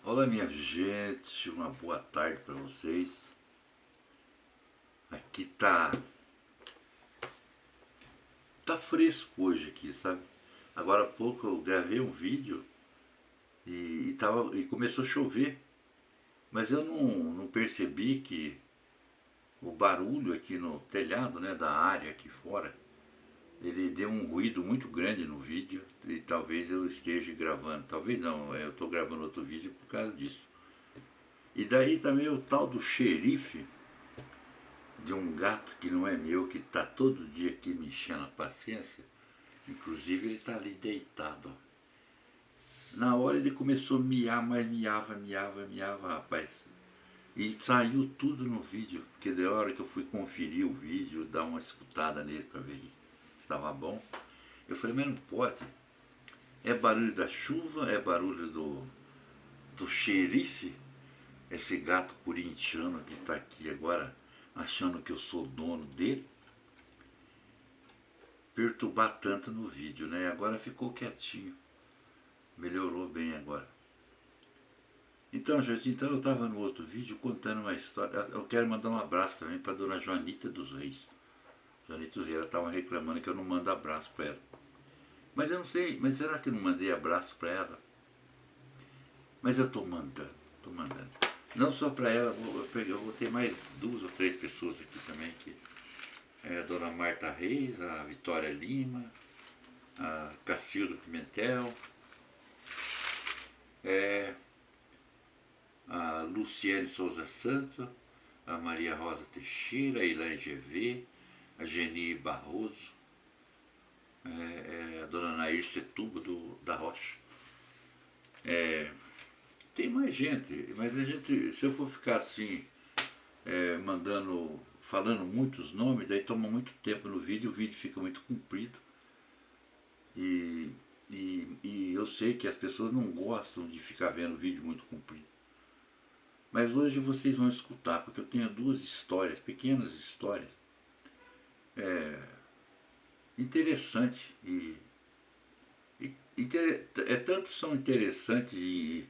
Olá, minha gente, uma boa tarde para vocês. Aqui tá fresco hoje aqui, sabe? Agora há pouco eu gravei um vídeo e começou a chover, mas eu não percebi que o barulho aqui no telhado, né, da área aqui fora, ele deu um ruído muito grande no vídeo e talvez eu esteja gravando, talvez não, eu estou gravando outro vídeo por causa disso. E daí também o tal do xerife de um gato que não é meu, que está todo dia aqui me enchendo a paciência. Inclusive ele está ali deitado. Ó. Na hora ele começou a miar, mas miava, rapaz. E saiu tudo no vídeo, porque da hora que eu fui conferir o vídeo, dar uma escutada nele para ver se estava bom, eu falei, mas não pode. É barulho da chuva, é barulho do xerife, esse gato corintiano que está aqui agora achando que eu sou dono dele, perturbar tanto no vídeo, né? Agora ficou quietinho, melhorou bem agora. Então, gente, eu estava no outro vídeo contando uma história. Eu quero mandar um abraço também para dona Joanita dos Reis. Joanita dos Reis, ela estava reclamando que eu não mando abraço para ela. Mas eu não sei, mas será que eu não mandei abraço para ela? Mas eu estou mandando, estou mandando. Não só para ela, eu vou ter mais 2 ou 3 pessoas aqui também, que é a dona Marta Reis, a Vitória Lima, a Cacildo Pimentel, a Luciane Souza Santos, a Maria Rosa Teixeira, a Ilane GV, a Geni Barroso, a dona Nair Setuba da Rocha. Tem mais gente, mas a gente, se eu for ficar assim, falando muitos nomes, daí toma muito tempo no vídeo, o vídeo fica muito comprido. E eu sei que as pessoas não gostam de ficar vendo vídeo muito comprido. Mas hoje vocês vão escutar, porque eu tenho 2 histórias, pequenas histórias, interessantes tanto são interessantes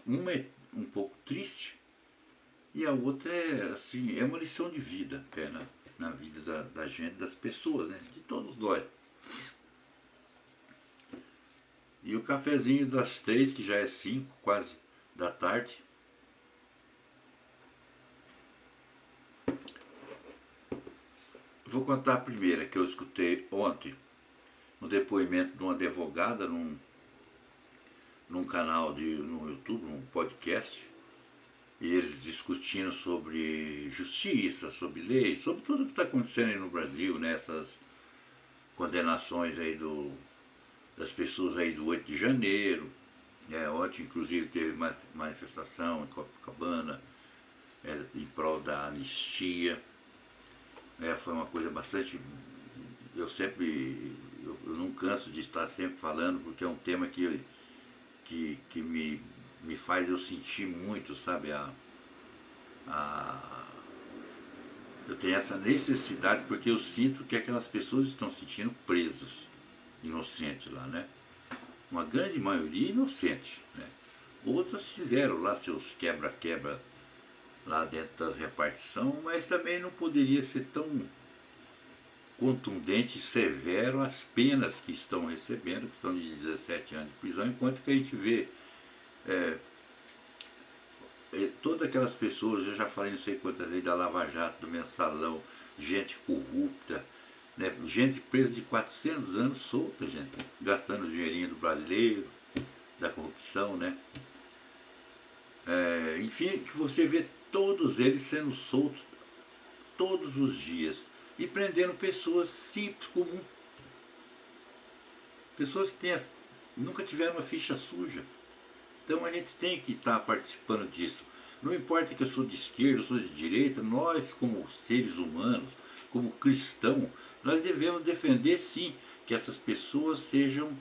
uma é um pouco triste e a outra é assim, é uma lição de vida até na vida da gente, das pessoas, né? De todos nós. E o cafezinho das 3, que já é 5, quase da tarde. Vou contar a primeira que eu escutei ontem, no depoimento de uma advogada num canal no YouTube, num podcast, e eles discutindo sobre justiça, sobre lei, sobre tudo que está acontecendo aí no Brasil, né? Essas condenações aí das pessoas aí do 8 de janeiro. Ontem, inclusive, teve manifestação em Copacabana em prol da anistia. Foi uma coisa bastante. Eu não canso de estar sempre falando, porque é um tema que me faz eu sentir muito, sabe? Eu tenho essa necessidade, porque eu sinto que aquelas pessoas estão se sentindo presas, inocentes lá, né? Uma grande maioria inocente, né? Outras fizeram lá seus quebra-quebra lá dentro das repartições, mas também não poderia ser tão contundente e severo as penas que estão recebendo, que são de 17 anos de prisão, enquanto que a gente vê todas aquelas pessoas, eu já falei não sei quantas vezes, da Lava Jato, do Mensalão, gente corrupta, né? Gente presa de 400 anos solta, gente, gastando o dinheirinho do brasileiro, da corrupção, né? Enfim, que você vê todos eles sendo soltos todos os dias e prendendo pessoas simples, comuns, pessoas que nunca tiveram uma ficha suja. Então a gente tem que estar participando disso. Não importa que eu sou de esquerda, eu sou de direita, nós como seres humanos, como cristãos, nós devemos defender sim que essas pessoas sejam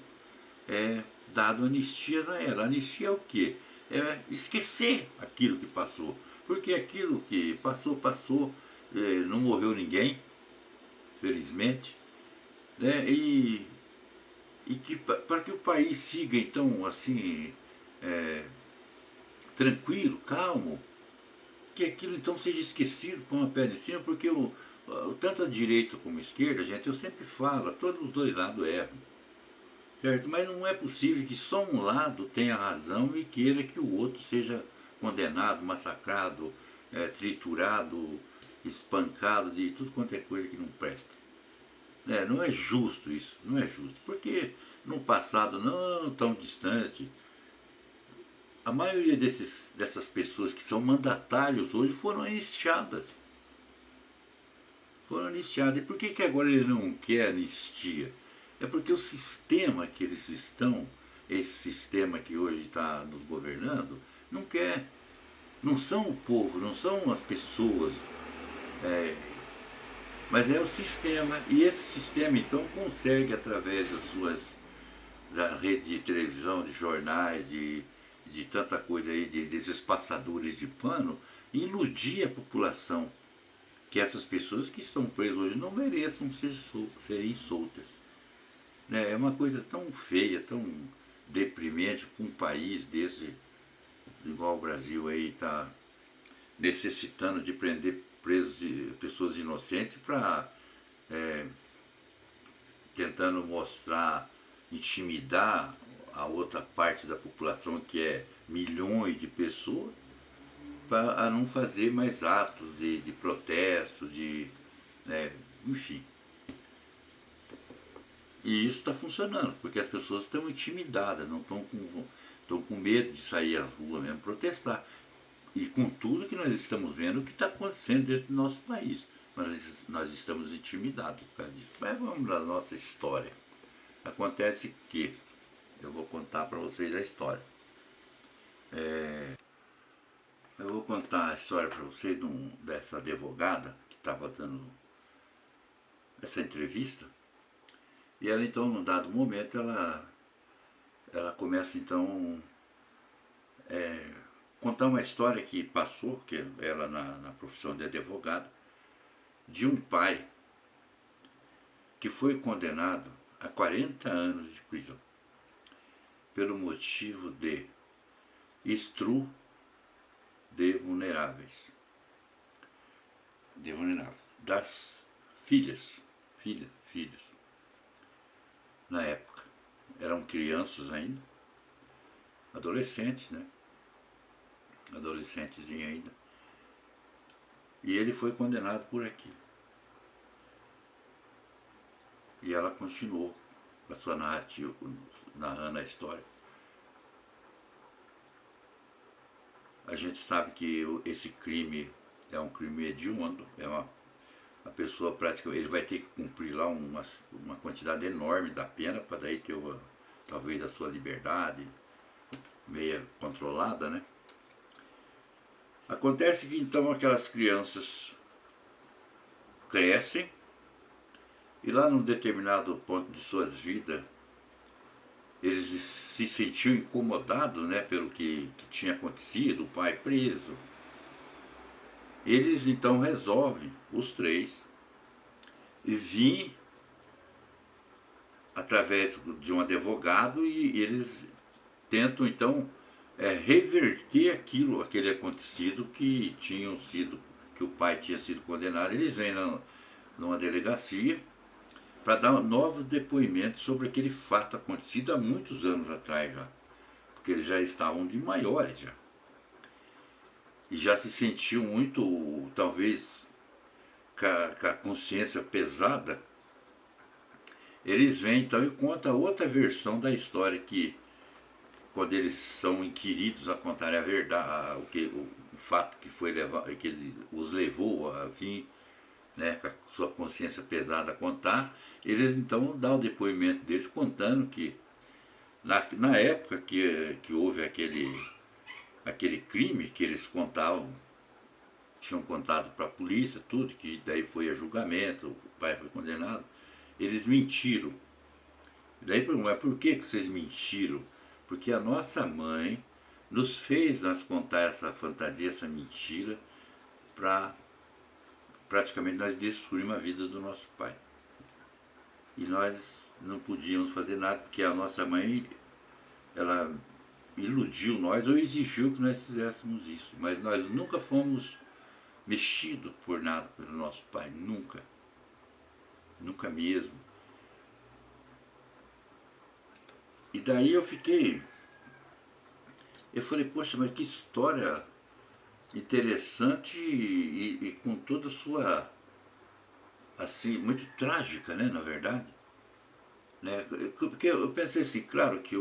dado anistias a elas. Anistia é o quê? É esquecer aquilo que passou. Porque aquilo que passou, não morreu ninguém, felizmente, né? E e que para que o país siga então assim, é, tranquilo, calmo, que aquilo então seja esquecido com uma pé de cima, porque tanto a direita como a esquerda, gente, eu sempre falo, todos os dois lados erram, certo? Mas não é possível que só um lado tenha razão e queira que o outro seja condenado, massacrado, triturado, espancado de tudo quanto é coisa que não presta. Não é justo isso, não é justo, porque no passado não tão distante, a maioria dessas pessoas que são mandatários hoje foram anistiadas. Foram anistiadas. E por que agora ele não quer anistia? É porque o sistema que eles estão, esse sistema que hoje está nos governando, não quer. Não são o povo, não são as pessoas, é, mas é o sistema. E esse sistema então consegue, através da rede de televisão, de jornais, de tanta coisa aí, desses passadores de pano, iludir a população que essas pessoas que estão presas hoje não mereçam serem soltas. É uma coisa tão feia, tão deprimente com um país desse, igual o Brasil aí, está necessitando de prender presos pessoas inocentes para tentando mostrar, intimidar a outra parte da população que é milhões de pessoas para não fazer mais atos de protesto, enfim. E isso está funcionando, porque as pessoas estão intimidadas, não estão com medo de sair às ruas mesmo, protestar. E com tudo que nós estamos vendo, o que está acontecendo dentro do nosso país. Nós estamos intimidados por causa disso. Mas vamos na nossa história. Acontece que, eu vou contar para vocês a história. Eu vou contar a história para vocês dessa advogada que estava dando essa entrevista. E ela então, num dado momento, ela começa então contar uma história que passou, que ela na profissão de advogada, de um pai que foi condenado a 40 anos de prisão pelo motivo de estupro de vulneráveis, das filhos, na época. Eram crianças ainda, adolescentes, né? Adolescentezinho ainda. E ele foi condenado por aquilo. E ela continuou com a sua narrativa, narrando a história. A gente sabe que esse crime é um crime hediondo, a pessoa praticamente, ele vai ter que cumprir lá uma quantidade enorme da pena para daí ter talvez a sua liberdade meia controlada, né? Acontece que então aquelas crianças crescem e lá num determinado ponto de suas vidas eles se sentiam incomodados, né, pelo que tinha acontecido, o pai preso. Eles então resolvem, os três, vir através de um advogado e eles tentam então reverter aquele acontecido que que o pai tinha sido condenado. Eles vêm numa delegacia para dar novos depoimentos sobre aquele fato acontecido há muitos anos atrás já, porque eles já estavam de maiores já. E já se sentiam muito, talvez, com a consciência pesada. Eles vêm então e contam outra versão da história, que quando eles são inquiridos a contar a verdade, o fato que ele os levou a vir, né, com a sua consciência pesada a contar, eles então dão o depoimento deles contando que na época que houve aquele crime que eles tinham contado para a polícia, tudo, que daí foi a julgamento, o pai foi condenado, eles mentiram. E daí perguntam, mas por que vocês mentiram? Porque a nossa mãe nos fez contar essa fantasia, essa mentira, para praticamente nós destruirmos a vida do nosso pai. E nós não podíamos fazer nada, porque a nossa mãe, ela iludiu nós ou exigiu que nós fizéssemos isso. Mas nós nunca fomos mexidos por nada pelo nosso pai, nunca. Nunca mesmo. E daí eu falei, poxa, mas que história interessante e com toda a sua, assim, muito trágica, né, na verdade. Né? Porque eu pensei assim, claro que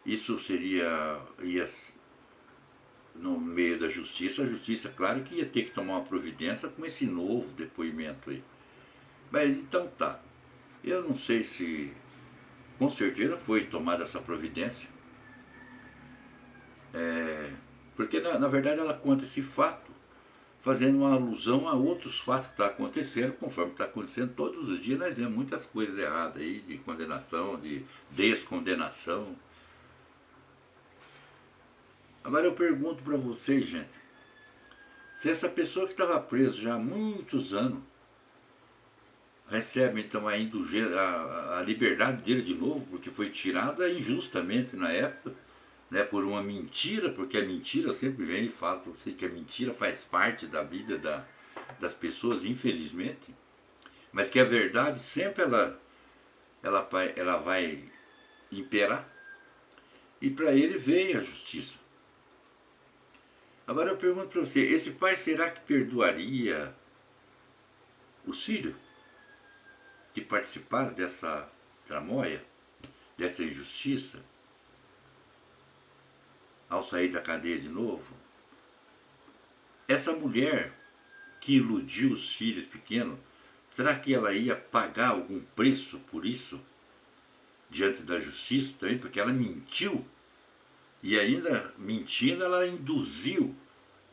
isso ia no meio da justiça, a justiça, claro que ia ter que tomar uma providência com esse novo depoimento aí. Mas então tá, eu não sei se, com certeza foi tomada essa providência, porque na verdade ela conta esse fato fazendo uma alusão a outros fatos que estão acontecendo, conforme está acontecendo todos os dias, nós vemos muitas coisas erradas aí, de condenação, de descondenação. Agora eu pergunto para vocês, gente, se essa pessoa que estava presa já há muitos anos recebe então a liberdade dele de novo, porque foi tirada injustamente na época, né, por uma mentira, porque a mentira sempre vem e fala para você que a mentira faz parte da vida das pessoas, infelizmente, mas que a verdade sempre ela vai imperar, e para ele veio a justiça. Agora eu pergunto para você, esse pai será que perdoaria os filhos que participaram dessa tramóia, dessa injustiça, ao sair da cadeia de novo? Essa mulher que iludiu os filhos pequenos, será que ela ia pagar algum preço por isso diante da justiça também? Porque ela mentiu e ainda mentindo ela induziu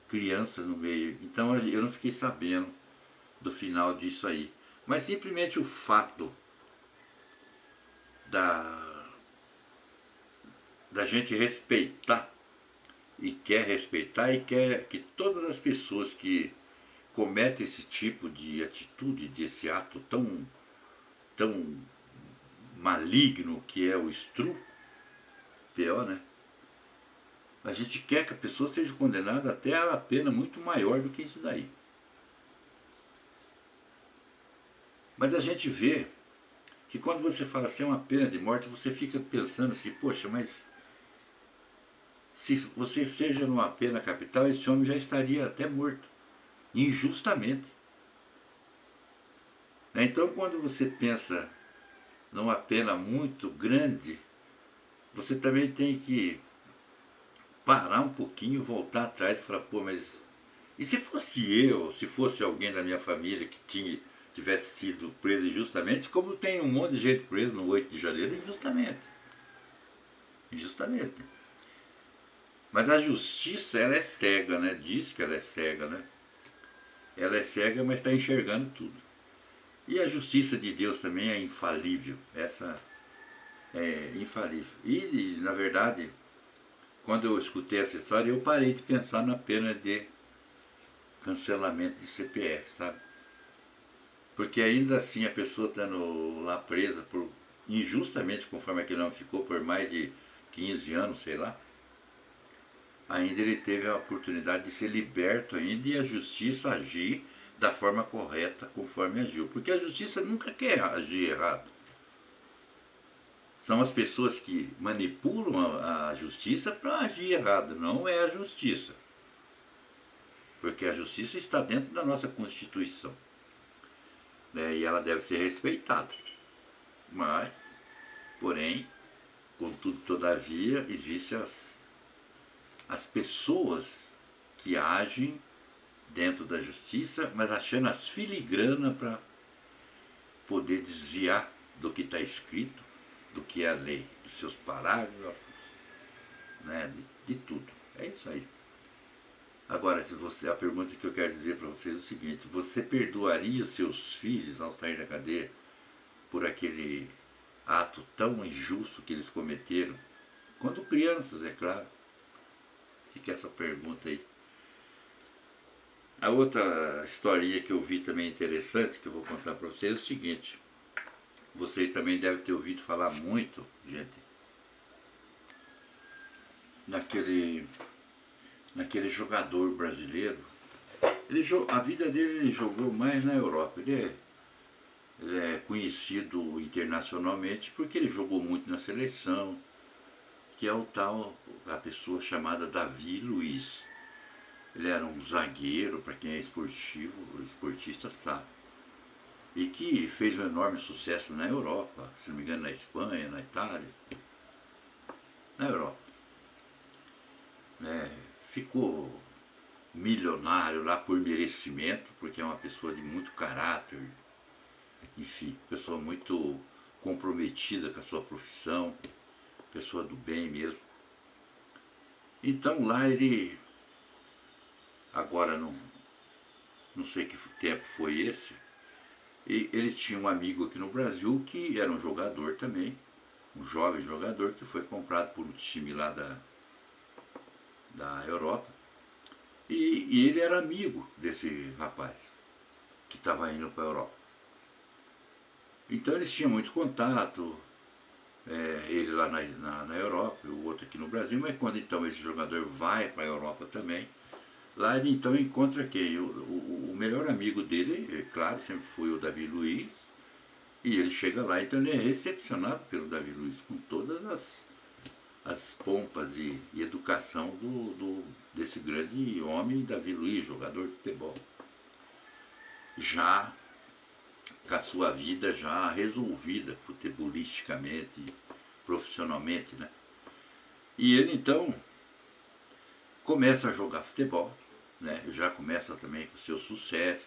crianças no meio. Então eu não fiquei sabendo do final disso aí. Mas simplesmente o fato da, da gente respeitar e quer que todas as pessoas que cometem esse tipo de atitude, desse ato tão maligno que é o estupro, pior, né? A gente quer que a pessoa seja condenada até a pena muito maior do que isso daí. Mas a gente vê que quando você fala assim, é uma pena de morte, você fica pensando assim, poxa, mas se você seja numa pena capital, esse homem já estaria até morto, injustamente. Então, quando você pensa numa pena muito grande, você também tem que parar um pouquinho, voltar atrás e falar, pô, mas e se fosse eu, se fosse alguém da minha família que tivesse sido preso injustamente, como tem um monte de gente preso no 8 de janeiro, injustamente. Injustamente. Mas a justiça, ela é cega, né? Diz que ela é cega, né? Ela é cega, mas está enxergando tudo. E a justiça de Deus também é infalível. Essa é infalível. Na verdade, quando eu escutei essa história, eu parei de pensar na pena de cancelamento de CPF, sabe? Porque ainda assim a pessoa estando lá presa por injustamente, conforme aquele homem ficou por mais de 15 anos, sei lá, ainda ele teve a oportunidade de ser liberto ainda e a justiça agir da forma correta conforme agiu. Porque a justiça nunca quer agir errado. São as pessoas que manipulam a justiça para agir errado, não é a justiça. Porque a justiça está dentro da nossa Constituição, né? E ela deve ser respeitada. Mas, porém, contudo, todavia, existem as pessoas que agem dentro da justiça, mas achando as filigranas para poder desviar do que está escrito, do que é a lei, dos seus parágrafos, né, de tudo. É isso aí. Agora, a pergunta que eu quero dizer para vocês é o seguinte: você perdoaria os seus filhos ao sair da cadeia por aquele ato tão injusto que eles cometeram? Quando crianças, é claro. Fica essa pergunta aí. A outra historinha que eu vi também interessante, que eu vou contar para vocês, é o seguinte: vocês também devem ter ouvido falar muito, gente, naquele, naquele jogador brasileiro. A vida dele ele jogou mais na Europa. Ele é conhecido internacionalmente porque ele jogou muito na seleção, que é o tal, a pessoa chamada Davi Luiz. Ele era um zagueiro, para quem é esportivo, esportista sabe. E que fez um enorme sucesso na Europa, se não me engano na Espanha, na Itália, na Europa. Né? Ficou milionário lá por merecimento, porque é uma pessoa de muito caráter, enfim, pessoa muito comprometida com a sua profissão, pessoa do bem mesmo. Então lá ele, agora não sei que tempo foi esse, e ele tinha um amigo aqui no Brasil que era um jogador também, um jovem jogador que foi comprado por um time lá da Europa. E ele era amigo desse rapaz que estava indo para a Europa. Então eles tinham muito contato, ele lá na Europa, o outro aqui no Brasil, mas quando então esse jogador vai para a Europa também, lá ele então encontra quem? O melhor amigo dele, é claro, sempre foi o Davi Luiz, e ele chega lá, então ele é recepcionado pelo Davi Luiz com todas as pompas e educação desse grande homem, Davi Luiz, jogador de futebol. Já com a sua vida já resolvida futebolisticamente, profissionalmente, né? E ele então começa a jogar futebol, né? Já começa também com o seu sucesso,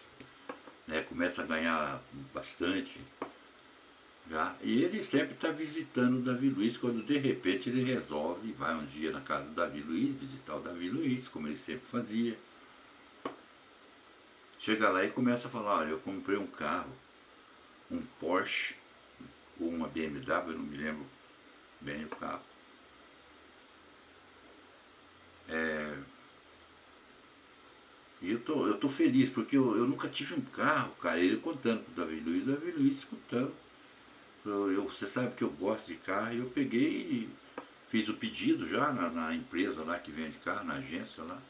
né? Começa a ganhar bastante, já. E ele sempre está visitando o Davi Luiz, quando de repente ele resolve, vai um dia na casa do Davi Luiz, visitar o Davi Luiz, como ele sempre fazia. Chega lá e começa a falar, olha, eu comprei um carro, um Porsche, ou uma BMW, eu não me lembro bem o carro. E eu tô feliz, porque eu nunca tive um carro, cara. Ele contando pro o Davi Luiz escutando. Você sabe que eu gosto de carro, e eu peguei e fiz o pedido já na empresa lá que vende carro, na agência lá.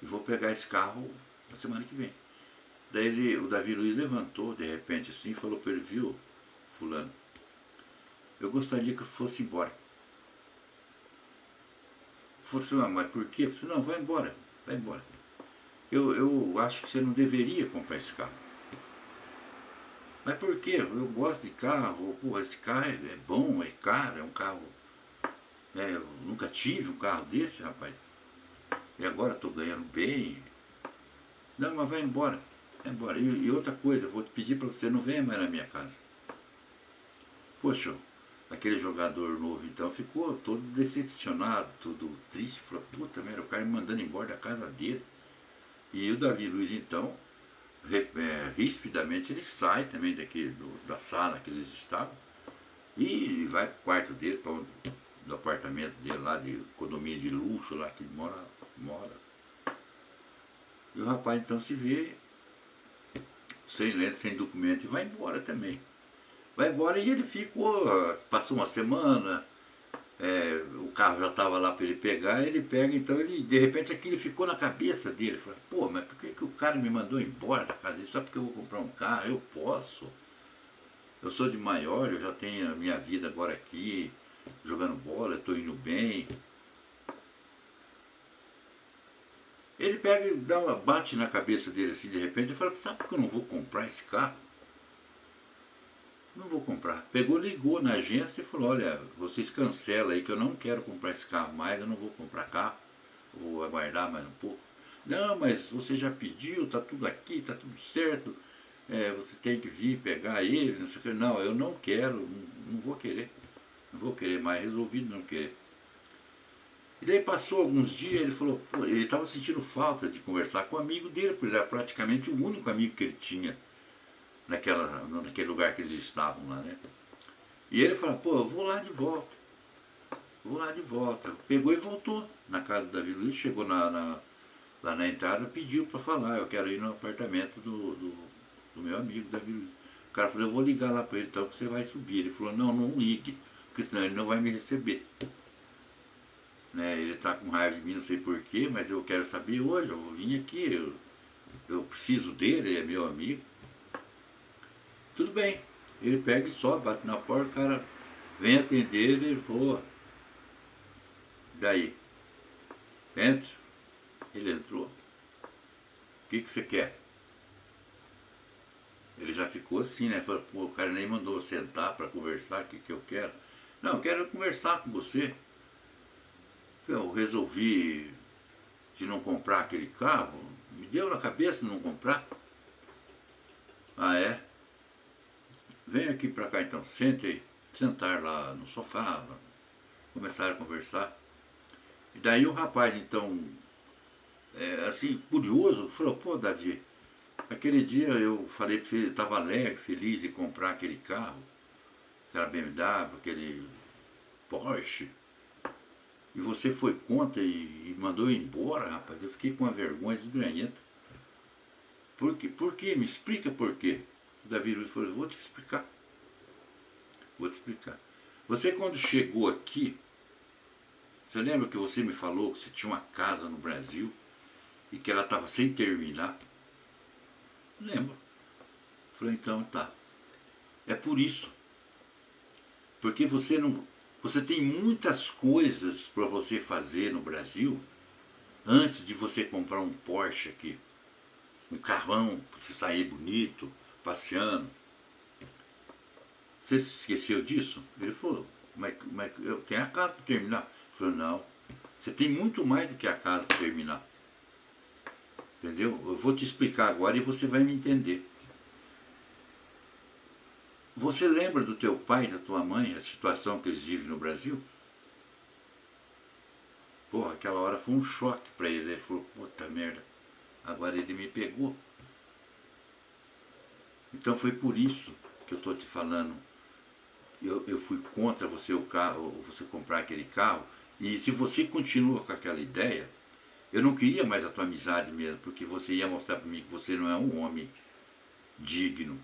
E vou pegar esse carro na semana que vem. Daí o Davi Luiz levantou de repente assim e falou para ele, viu, fulano, eu gostaria que eu fosse embora. Falei assim, ah, mas por quê? Eu falei, não, vai embora, vai embora. Eu acho que você não deveria comprar esse carro. Mas por quê? Eu gosto de carro, pô, esse carro é bom, é caro, é um carro. Né, eu nunca tive um carro desse, rapaz. E agora estou ganhando bem. Não, mas vai embora. Vai embora. E outra coisa, eu vou te pedir para você não venha mais na minha casa. Poxa, aquele jogador novo então ficou todo decepcionado, todo triste, falou, puta merda, o cara me mandando embora da casa dele. E o Davi Luiz então, rispidamente, ele sai também da sala que eles estavam e vai pro quarto dele, do apartamento dele lá, de condomínio de luxo lá que ele mora. E o rapaz então se vê sem letra, sem documento e vai embora também. Vai embora e ele ficou, passou uma semana, o carro já estava lá para ele pegar, ele pega, então ele, de repente aquilo ficou na cabeça dele, falou, pô, mas por que o cara me mandou embora da casa dele? Só porque eu vou comprar um carro, eu posso. Eu sou de maior, eu já tenho a minha vida agora aqui, jogando bola, estou indo bem. Ele pega e bate na cabeça dele assim de repente e fala, sabe por que eu não vou comprar esse carro? Não vou comprar. Pegou, ligou na agência e falou, olha, vocês cancelam aí que eu não quero comprar esse carro mais, eu não vou comprar carro, vou aguardar mais um pouco. Não, mas você já pediu, tá tudo aqui, tá tudo certo, você tem que vir pegar ele, não sei o que. Não, eu não quero, não vou querer. Não vou querer mais, resolvido não querer. E daí passou alguns dias, ele falou, pô, ele estava sentindo falta de conversar com o amigo dele, porque ele era praticamente o único amigo que ele tinha naquele lugar que eles estavam lá, né? E ele falou, pô, eu vou lá de volta. Vou lá de volta. Pegou e voltou na casa do Davi Luiz, chegou lá na entrada, pediu para falar, eu quero ir no apartamento do meu amigo Davi Luiz. O cara falou, eu vou ligar lá para ele então que você vai subir. Ele falou, não, não ligue, porque senão ele não vai me receber. Né? Ele está com raiva de mim, não sei porquê, mas eu quero saber hoje, eu vim aqui, eu preciso dele, ele é meu amigo. Tudo bem. Ele pega e sobe, bate na porta, o cara vem atender ele falou, daí, entra. Ele entrou. O que você quer? Ele já ficou assim, né? Falou, pô, o cara nem mandou eu sentar para conversar, o que eu quero? Não, eu quero conversar com você. Eu resolvi de não comprar aquele carro, me deu na cabeça de não comprar. Ah, é? Vem aqui pra cá então, sente aí. Sentar lá no sofá, começaram a conversar. E daí o rapaz, então, assim, curioso, falou, pô, Davi, aquele dia eu falei pra você, estava alegre, feliz de comprar aquele carro, aquela BMW, aquele Porsche, e você foi contra e mandou eu embora, rapaz. Eu fiquei com uma vergonha desgranhenta. Por quê? Me explica por quê. O Davi Luiz falou, vou te explicar. Vou te explicar. Você quando chegou aqui, você lembra que você me falou que você tinha uma casa no Brasil e que ela estava sem terminar? Lembro. Falei, então tá. É por isso. Porque você não. Você tem muitas coisas para você fazer no Brasil antes de você comprar um Porsche aqui. Um carrão para você sair bonito, passeando. Você se esqueceu disso? Ele falou, mas eu tenho a casa para terminar. Ele falou, não, você tem muito mais do que a casa para terminar. Entendeu? Eu vou te explicar agora e você vai me entender. Você lembra do teu pai, da tua mãe, a situação que eles vivem no Brasil? Porra, aquela hora foi um choque para ele. Ele falou, puta merda, agora ele me pegou. Então foi por isso que eu estou te falando. Eu fui contra você o carro, você comprar aquele carro. E se você continua com aquela ideia, eu não queria mais a tua amizade mesmo, porque você ia mostrar para mim que você não é um homem digno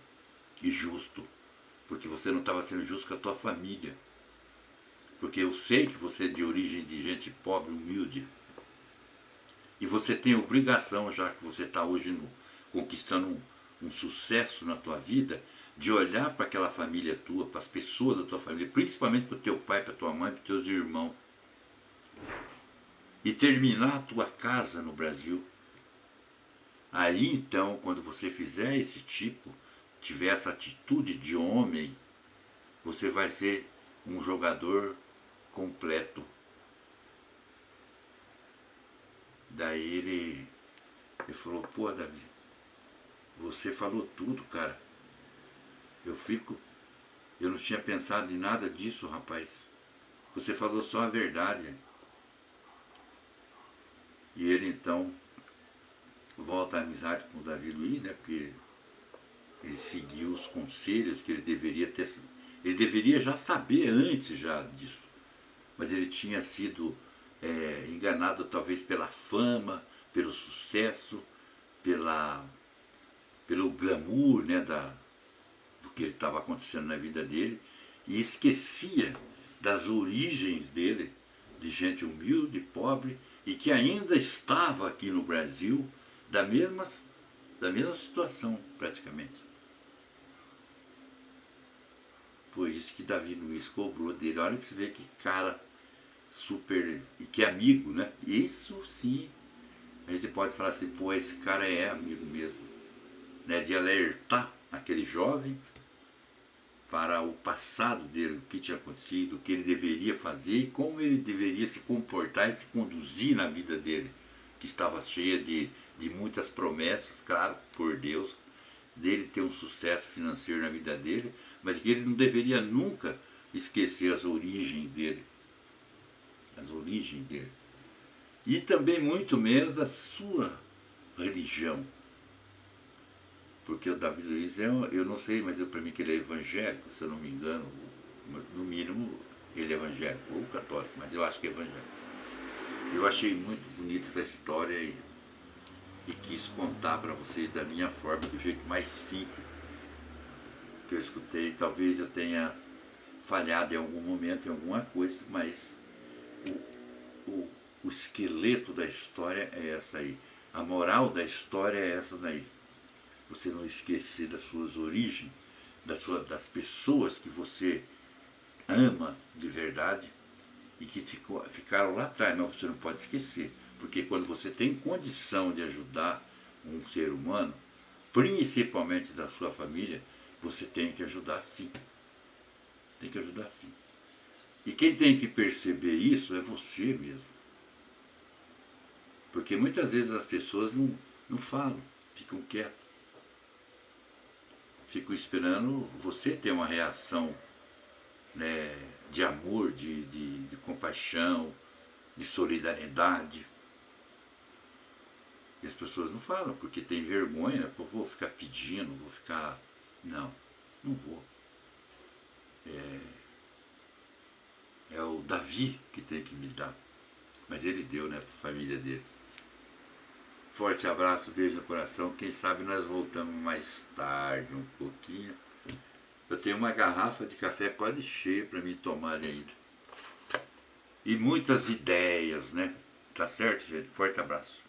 e justo, porque você não estava sendo justo com a tua família. Porque eu sei que você é de origem de gente pobre, humilde. E você tem obrigação, já que você está hoje conquistando um sucesso na tua vida, de olhar para aquela família tua, para as pessoas da tua família, principalmente para o teu pai, para a tua mãe, para os teus irmãos. E terminar a tua casa no Brasil. Aí então, quando você fizer esse tipo, tiver essa atitude de homem, você vai ser um jogador completo. Daí ele falou, pô, Davi, você falou tudo, cara. Eu não tinha pensado em nada disso, rapaz. Você falou só a verdade. E ele então volta à amizade com o Davi Luiz, né? Porque ele seguiu os conselhos que ele deveria ter. Ele deveria já saber antes já disso. Mas ele tinha sido enganado talvez pela fama, pelo sucesso, pelo glamour, né, do que estava acontecendo na vida dele, e esquecia das origens dele, de gente humilde, pobre, e que ainda estava aqui no Brasil da mesma situação, praticamente. Por isso que Davi Luiz cobrou dele. Olha para você ver que cara super. E que amigo, né? Isso sim, a gente pode falar assim, pô, esse cara é amigo mesmo. Né? De alertar aquele jovem para o passado dele, o que tinha acontecido, o que ele deveria fazer e como ele deveria se comportar e se conduzir na vida dele, que estava cheia de muitas promessas, claro, por Deus, dele ter um sucesso financeiro na vida dele, mas que ele não deveria nunca esquecer as origens dele. As origens dele. E também muito menos da sua religião. Porque o Davi Luiz eu não sei, mas para mim que ele é evangélico, se eu não me engano, no mínimo ele é evangélico, ou católico, mas eu acho que é evangélico. Eu achei muito bonita essa história e quis contar para vocês da minha forma, do jeito mais simples. que eu escutei. Talvez eu tenha falhado em algum momento, em alguma coisa, mas o, o, o esqueleto da história é essa aí. A moral da história é essa daí. Você não esquecer das suas origens, das pessoas que você ama de verdade e que ficaram lá atrás, mas você não pode esquecer. Porque quando você tem condição de ajudar um ser humano, principalmente da sua família, você tem que ajudar sim. Tem que ajudar sim. E quem tem que perceber isso é você mesmo. Porque muitas vezes as pessoas não falam, ficam quietas. Ficam esperando você ter uma reação, né, de amor, de compaixão, de solidariedade. E as pessoas não falam, porque tem vergonha, né? Vou ficar pedindo, vou ficar. Não, não vou. É o Davi que tem que me dar. Mas ele deu, né, para a família dele. Forte abraço, beijo no coração. Quem sabe nós voltamos mais tarde, um pouquinho. Eu tenho uma garrafa de café quase cheia para mim tomar ali ainda. E muitas ideias, né? Tá certo, gente? Forte abraço.